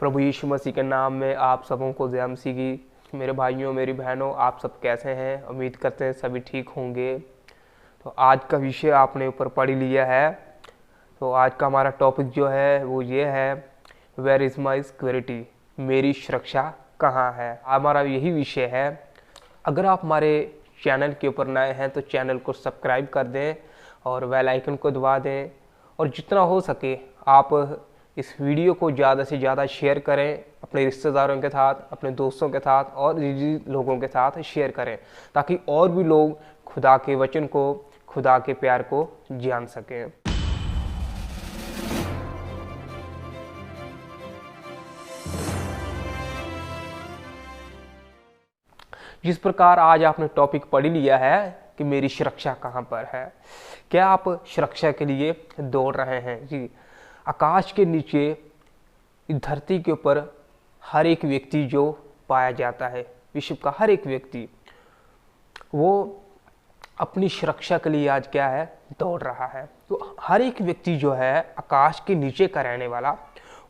प्रभु यीशु मसीह के नाम में आप सबों को जय मसीह की। मेरे भाइयों मेरी बहनों, आप सब कैसे हैं? उम्मीद करते हैं सभी ठीक होंगे। तो आज का विषय आपने ऊपर पढ़ लिया है। तो आज का हमारा टॉपिक जो है वो ये है, वेयर इज़ माई सिक्योरिटी, मेरी सुरक्षा कहाँ है। हमारा यही विषय है। अगर आप हमारे चैनल के ऊपर नए हैं तो चैनल को सब्सक्राइब कर दें और बेल आइकन को दबा दें, और जितना हो सके आप इस वीडियो को ज़्यादा से ज़्यादा शेयर करें अपने रिश्तेदारों के साथ, अपने दोस्तों के साथ और लोगों के साथ शेयर करें, ताकि और भी लोग खुदा के वचन को, खुदा के प्यार को जान सकें। जिस प्रकार आज आपने टॉपिक पढ़ लिया है कि मेरी सुरक्षा कहाँ पर है, क्या आप सुरक्षा के लिए दौड़ रहे हैं? जी, आकाश के नीचे, धरती के ऊपर हर एक व्यक्ति जो पाया जाता है, विश्व का हर एक व्यक्ति, वो अपनी सुरक्षा के लिए आज क्या है, दौड़ रहा है। तो हर एक व्यक्ति जो है आकाश के नीचे का रहने वाला,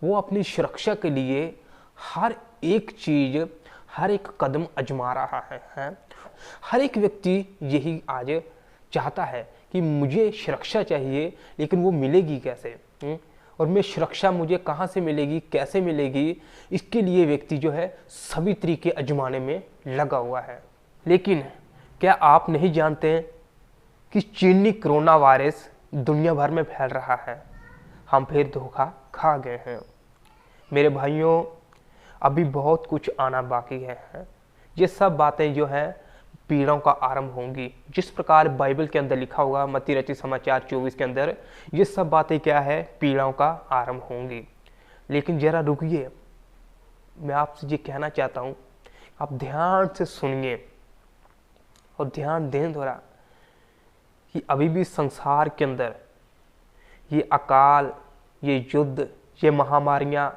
वो अपनी सुरक्षा के लिए हर एक चीज, हर एक कदम आजमा रहा है। हर एक व्यक्ति यही आज चाहता है कि मुझे सुरक्षा चाहिए, लेकिन वो मिलेगी कैसे, और मैं सुरक्षा मुझे कहाँ से मिलेगी, कैसे मिलेगी, इसके लिए व्यक्ति जो है सभी तरीके आजमाने में लगा हुआ है। लेकिन क्या आप नहीं जानते कि चीनी कोरोना वायरस दुनिया भर में फैल रहा है? हम फिर धोखा खा गए हैं। मेरे भाइयों, अभी बहुत कुछ आना बाकी है। ये सब बातें जो हैं पीड़ाओं का आरंभ होंगी। जिस प्रकार बाइबल के अंदर लिखा होगा मत्ती रचित समाचार 24 के अंदर, ये सब बातें क्या है, पीड़ाओं का आरंभ होंगी। लेकिन जरा रुकिए, मैं आपसे ये कहना चाहता हूँ, आप ध्यान से सुनिए और ध्यान दें थोड़ा कि अभी भी संसार के अंदर ये अकाल, ये युद्ध, ये महामारियाँ,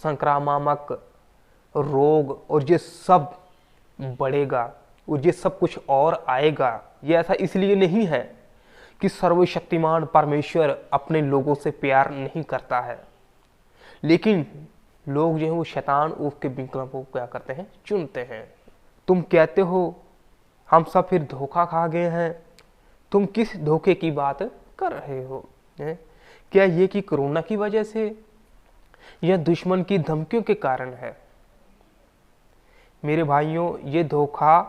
संक्रामक रोग और ये सब बढ़ेगा और ये सब कुछ और आएगा। ये ऐसा इसलिए नहीं है कि सर्वशक्तिमान परमेश्वर अपने लोगों से प्यार नहीं करता है, लेकिन लोग जो है वो शैतान उसके विकल्प को क्या करते हैं, चुनते हैं। तुम कहते हो हम सब फिर धोखा खा गए हैं। तुम किस धोखे की बात कर रहे हो? क्या ये कि कोरोना की वजह से या दुश्मन की धमकियों के कारण है? मेरे भाइयों, ये धोखा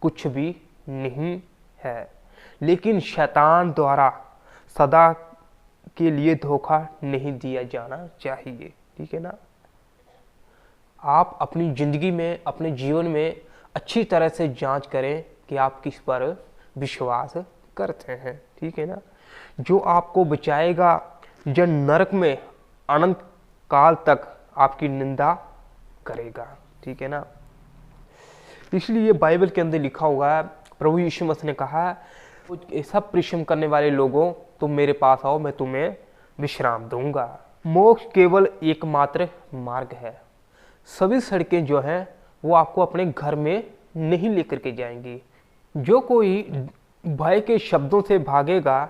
कुछ भी नहीं है, लेकिन शैतान द्वारा सदा के लिए धोखा नहीं दिया जाना चाहिए। ठीक है ना? आप अपनी जिंदगी में, अपने जीवन में अच्छी तरह से जांच करें कि आप किस पर विश्वास करते हैं। ठीक है ना? जो आपको बचाएगा, जो नरक में अनंत काल तक आपकी निंदा करेगा। ठीक है ना? इसलिए बाइबल के अंदर लिखा हुआ है, प्रभु यीशु मसीह ने कहा, सब परिश्रम करने वाले लोगों, तुम मेरे पास आओ, मैं तुम्हें विश्राम दूंगा। मोक्ष केवल एकमात्र मार्ग है। सभी सड़कें जो हैं वो आपको अपने घर में नहीं लेकर के जाएंगी। जो कोई भय के शब्दों से भागेगा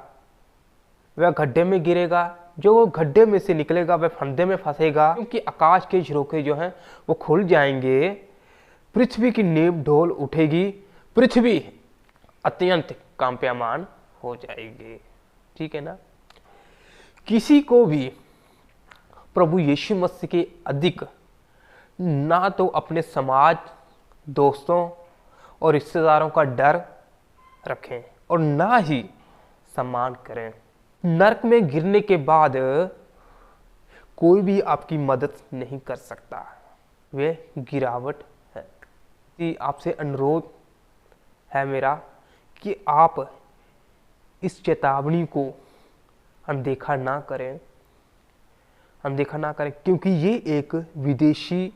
वह गड्ढे में गिरेगा, जो गड्ढे में से निकलेगा वह फंदे में फंसेगा, क्योंकि आकाश के झरोखे जो हैं वो खुल जाएंगे, पृथ्वी की नींव ढोल उठेगी, पृथ्वी अत्यंत कांप्यमान हो जाएगी। ठीक है ना? किसी को भी प्रभु यीशु मसीह के अधिक ना तो अपने समाज, दोस्तों और रिश्तेदारों का डर रखें और ना ही सम्मान करें। नरक में गिरने के बाद कोई भी आपकी मदद नहीं कर सकता, वे गिरावट है। आपसे अनुरोध है मेरा कि आप इस चेतावनी को अनदेखा ना करें, क्योंकि ये एक विदेशी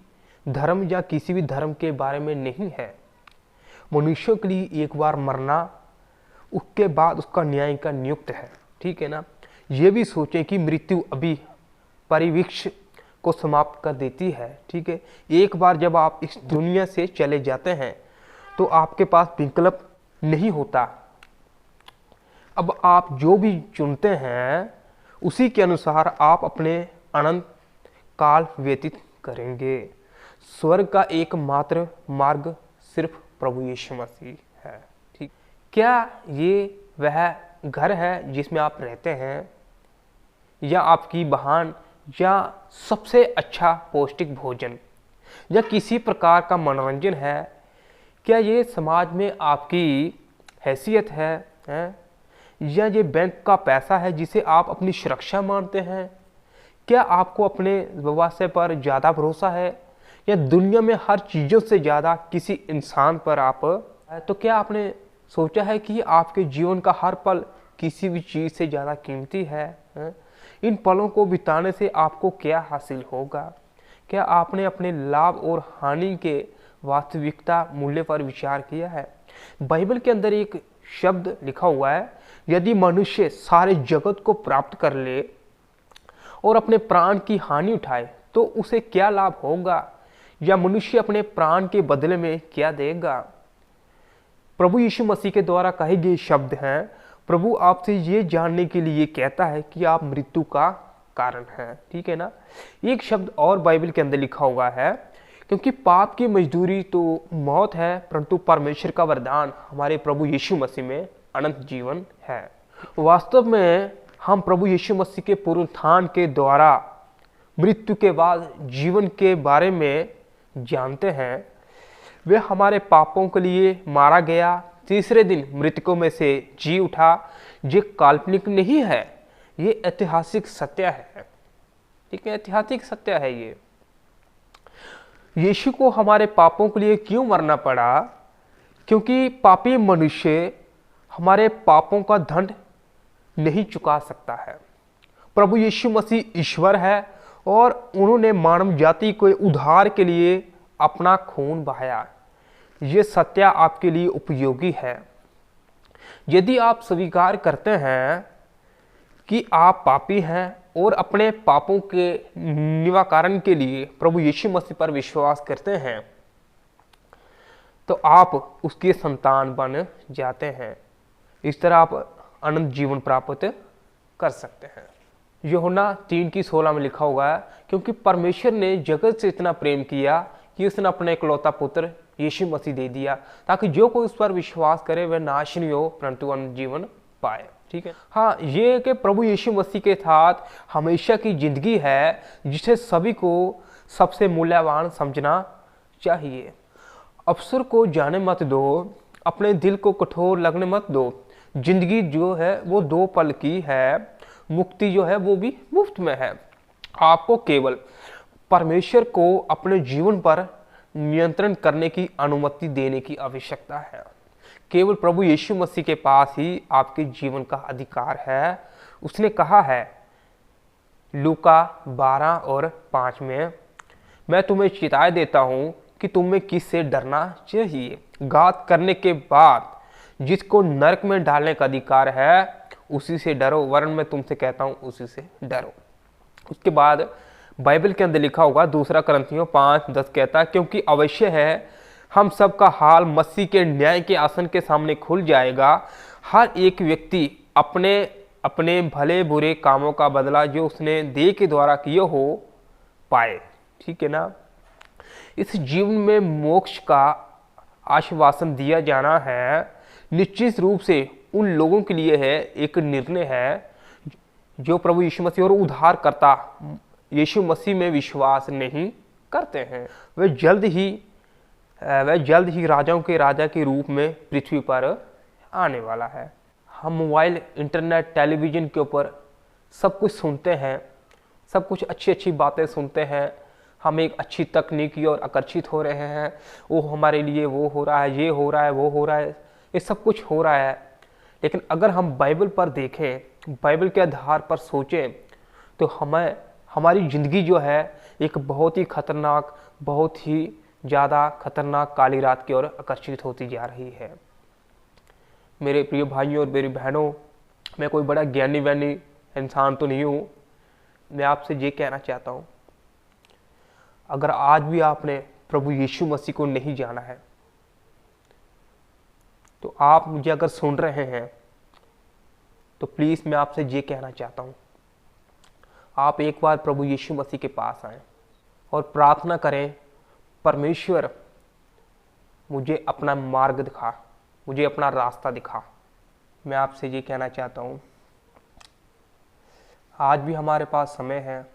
धर्म या किसी भी धर्म के बारे में नहीं है। मनुष्यों के लिए एक बार मरना, उसके बाद उसका न्याय का नियुक्त है। ठीक है ना? ये भी सोचें कि मृत्यु अभी परिवृक्ष को समाप्त कर देती है। ठीक है? एक बार जब आप इस दुनिया से चले जाते हैं तो आपके पास विकल्प नहीं होता। अब आप जो भी चुनते हैं उसी के अनुसार आप अपने अनंत काल व्यतीत करेंगे। स्वर्ग का एकमात्र मार्ग सिर्फ प्रभु यीशु मसीह है। ठीक, क्या ये वह घर है जिसमें आप रहते हैं, या आपकी वाहन, या सबसे अच्छा पौष्टिक भोजन, या किसी प्रकार का मनोरंजन है? क्या ये समाज में आपकी हैसियत है? या ये बैंक का पैसा है जिसे आप अपनी सुरक्षा मानते हैं? क्या आपको अपने व्यवसाय पर ज़्यादा भरोसा है, या दुनिया में हर चीज़ों से ज़्यादा किसी इंसान पर आप? तो क्या आपने सोचा है कि आपके जीवन का हर पल किसी भी चीज़ से ज़्यादा कीमती है? इन पलों को बिताने से आपको क्या हासिल होगा? क्या आपने अपने लाभ और हानि के वास्तविकता मूल्य पर विचार किया है? बाइबल के अंदर एक शब्द लिखा हुआ है, यदि मनुष्य सारे जगत को प्राप्त कर ले और अपने प्राण की हानि उठाए तो उसे क्या लाभ होगा, या मनुष्य अपने प्राण के बदले में क्या देगा? प्रभु यीशु मसीह के द्वारा कहे गए शब्द हैं। प्रभु आपसे ये जानने के लिए कहता है कि आप मृत्यु का कारण हैं। ठीक है ना। एक शब्द और बाइबल के अंदर लिखा हुआ है, क्योंकि पाप की मजदूरी तो मौत है, परंतु परमेश्वर का वरदान हमारे प्रभु यीशु मसीह में अनंत जीवन है। वास्तव में हम प्रभु यीशु मसीह के पुनरुत्थान के द्वारा मृत्यु के बाद जीवन के बारे में जानते हैं। वे हमारे पापों के लिए मारा गया, तीसरे दिन मृतकों में से जी उठा। ये काल्पनिक नहीं है, ये ऐतिहासिक सत्य है। ठीक है, ऐतिहासिक सत्य है ये। यीशु को हमारे पापों के लिए क्यों मरना पड़ा? क्योंकि पापी मनुष्य हमारे पापों का दंड नहीं चुका सकता है। प्रभु यीशु मसीह ईश्वर है और उन्होंने मानव जाति को उद्धार के लिए अपना खून बहाया। ये सत्य आपके लिए उपयोगी है। यदि आप स्वीकार करते हैं कि आप पापी हैं और अपने पापों के निवारण के लिए प्रभु यीशु मसीह पर विश्वास करते हैं, तो आप उसके संतान बन जाते हैं। इस तरह आप अनंत जीवन प्राप्त कर सकते हैं। यूहन्ना 3:16 में लिखा हुआ है, क्योंकि परमेश्वर ने जगत से इतना प्रेम किया कि उसने अपने इकलौता पुत्र यीशु मसीह दे दिया, ताकि जो कोई उस पर विश्वास करे वह नाश नहीं हो परंतु अनंत जीवन पाए। ठीक है। हाँ, ये कि प्रभु यीशु मसीह के साथ हमेशा की जिंदगी है, जिसे सभी को सबसे मूल्यवान समझना चाहिए। अवसर को जाने मत दो, अपने दिल को कठोर लगने मत दो। जिंदगी जो है वो 2 पल की है, मुक्ति जो है वो भी मुफ्त में है। आपको केवल परमेश्वर को अपने जीवन पर नियंत्रण करने की अनुमति देने की आवश्यकता है। केवल प्रभु यीशु मसीह के पास ही आपके जीवन का अधिकार है। उसने कहा है लूका 12:5 में, मैं तुम्हें चिताए देता हूँ कि तुम्हें किससे डरना चाहिए। घात करने के बाद जिसको नरक में डालने का अधिकार है उसी से डरो, वरन मैं तुमसे कहता हूँ उसी से डरो। उसके बाद बाइबल के अंदर लिखा होगा 2 कुरिन्थियों 5:10 कहता है, क्योंकि अवश्य है हम सब का हाल मसीह के न्याय के आसन के सामने खुल जाएगा। हर एक व्यक्ति अपने अपने भले बुरे कामों का बदला जो उसने देह के द्वारा किए हो पाए। ठीक है ना। इस जीवन में मोक्ष का आश्वासन दिया जाना है, निश्चित रूप से उन लोगों के लिए है, एक निर्णय है जो प्रभु यीशु मसीह और उद्धारकर्ता यीशु मसीह में विश्वास नहीं करते हैं। वे जल्द ही राजाओं के राजा के रूप में पृथ्वी पर आने वाला है। हम मोबाइल, इंटरनेट, टेलीविज़न के ऊपर सब कुछ सुनते हैं, सब कुछ अच्छी बातें सुनते हैं। हम एक अच्छी तकनीक की ओर आकर्षित हो रहे हैं। वो हमारे लिए वो हो रहा है, ये हो रहा है, वो हो रहा है, ये सब कुछ हो रहा है। लेकिन अगर हम बाइबल पर देखें, बाइबल के आधार पर सोचें, तो हमारी ज़िंदगी जो है एक बहुत ही खतरनाक, बहुत ही ज़्यादा खतरनाक काली रात की ओर आकर्षित होती जा रही है। मेरे प्रिय भाइयों और मेरी बहनों, मैं कोई बड़ा ज्ञानी व्यानी इंसान तो नहीं हूँ। मैं आपसे ये कहना चाहता हूँ, अगर आज भी आपने प्रभु यीशु मसीह को नहीं जाना है, तो आप मुझे अगर सुन रहे हैं तो प्लीज़ मैं आपसे ये कहना चाहता हूँ, आप एक बार प्रभु यीशु मसीह के पास आएं। और प्रार्थना करें, परमेश्वर मुझे अपना मार्ग दिखा, मुझे अपना रास्ता दिखा। मैं आपसे ये कहना चाहता हूँ, आज भी हमारे पास समय है।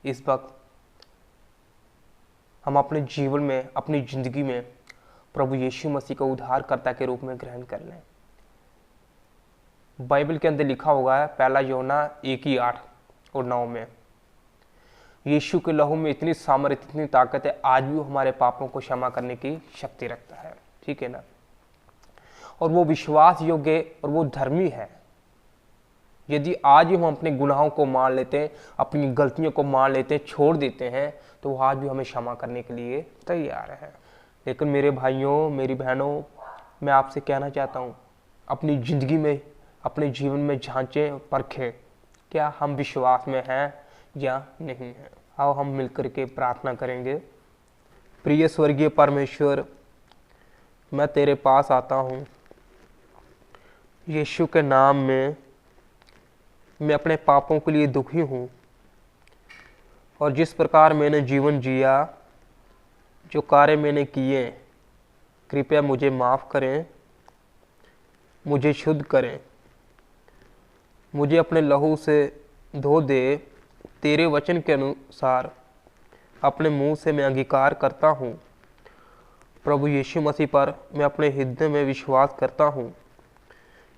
इस वक्त हम अपने जीवन में, अपनी ज़िंदगी में प्रभु यीशु मसीह को उद्धारकर्ता के रूप में ग्रहण कर लें। बाइबल के अंदर लिखा हुआ है, पहला यूहन्ना 1:8-9 में, यीशु के लहू में इतनी सामर्थ, इतनी ताकत है, आज भी वो हमारे पापों को क्षमा करने की शक्ति रखता है। ठीक है ना? और वो विश्वास योग्य और वो धर्मी है। यदि आज हम अपने गुनाहों को मान लेते हैं, अपनी गलतियों को मान लेते हैं, छोड़ देते हैं, तो वो आज भी हमें क्षमा करने के लिए तैयार है। लेकिन मेरे भाइयों, मेरी बहनों, मैं आपसे कहना चाहता हूँ, अपनी ज़िंदगी में, अपने जीवन में झांचें, परखें, क्या हम विश्वास में हैं या नहीं हैं। आओ हम मिलकर के प्रार्थना करेंगे। प्रिय स्वर्गीय परमेश्वर, मैं तेरे पास आता हूँ यीशु के नाम में। मैं अपने पापों के लिए दुखी हूँ और जिस प्रकार मैंने जीवन जिया, जो कार्य मैंने किए, कृपया मुझे माफ़ करें, मुझे शुद्ध करें, मुझे अपने लहू से धो दे। तेरे वचन के अनुसार अपने मुंह से मैं अंगीकार करता हूँ। प्रभु यीशु मसीह पर मैं अपने हृदय में विश्वास करता हूँ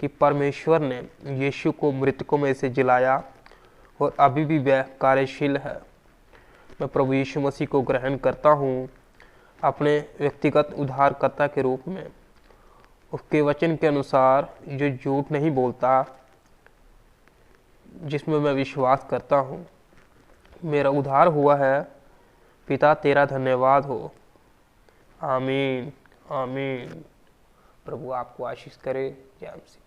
कि परमेश्वर ने यीशु को मृतकों में से जिलाया और अभी भी वह कार्यशील है। मैं प्रभु यीशु मसीह को ग्रहण करता हूँ अपने व्यक्तिगत उद्धारकर्ता के रूप में। उसके वचन के अनुसार जो झूठ नहीं बोलता, जिसमें मैं विश्वास करता हूँ, मेरा उद्धार हुआ है। पिता तेरा धन्यवाद हो। आमीन, आमीन। प्रभु आपको आशीष करे। जय मसीह।